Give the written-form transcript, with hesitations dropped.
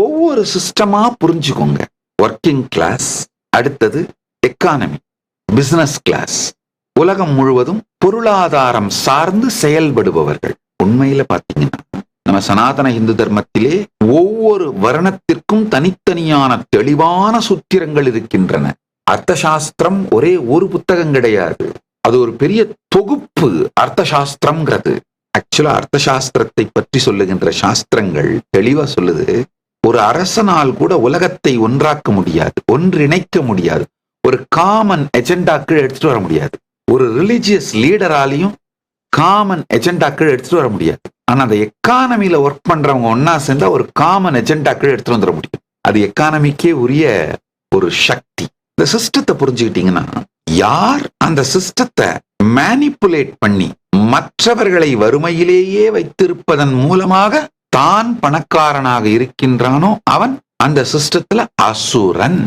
ஒவ்வொரு சிஸ்டமா புரிஞ்சுக்கோங்க. Working class, அடுத்தது எக்கானமி, பிசினஸ் கிளாஸ். உலகம் முழுவதும் பொருளாதாரம் சார்ந்து செயல்படுபவர்கள். உண்மையில பாத்தீங்கன்னா நம்ம சனாதன இந்து தர்மத்திலே ஒவ்வொரு வர்ணத்திற்கும் தனித்தனியான தெளிவான சூத்திரங்கள் இருக்கின்றன. அர்த்த சாஸ்திரம் ஒரே ஒரு புத்தகம் கிடையாது, அது ஒரு பெரிய தொகுப்பு. அர்த்த சாஸ்திரம்ங்கிறது ஆக்சுவலா அர்த்த சாஸ்திரத்தை பற்றி சொல்லுகின்ற சாஸ்திரங்கள் தெளிவா சொல்லுது, ஒரு அரசனால் கூட உலகத்தை ஒன்றாக்க முடியாது, ஒன்றிணைக்க முடியாது, ஒரு காமன் எஜெண்டாக்கள் எடுத்துட்டு வர முடியாது. ஒரு ரிலிஜியஸ் லீடராலையும் காமன் எஜெண்டாக்கள் எடுத்துட்டு வர முடியாது. ஆனா அந்த எக்கானமில ஒர்க் பண்றவங்க ஒன்னா சேர்ந்தா ஒரு காமன் எஜெண்டாக்கள் எடுத்துட்டு வந்துட முடியும். அது எக்கானமிக்கே உரிய ஒரு சக்தி. இந்த சிஸ்டத்தை புரிஞ்சுக்கிட்டீங்கன்னா, யார் அந்த சிஸ்டத்தை மேனிப்புலேட் பண்ணி மற்றவர்களை வறுமையிலேயே வைத்திருப்பதன் மூலமாக தான் பணக்காரனாக இருக்கின்றானோ அவன் அந்த சிஸ்டத்துல அசுரன்.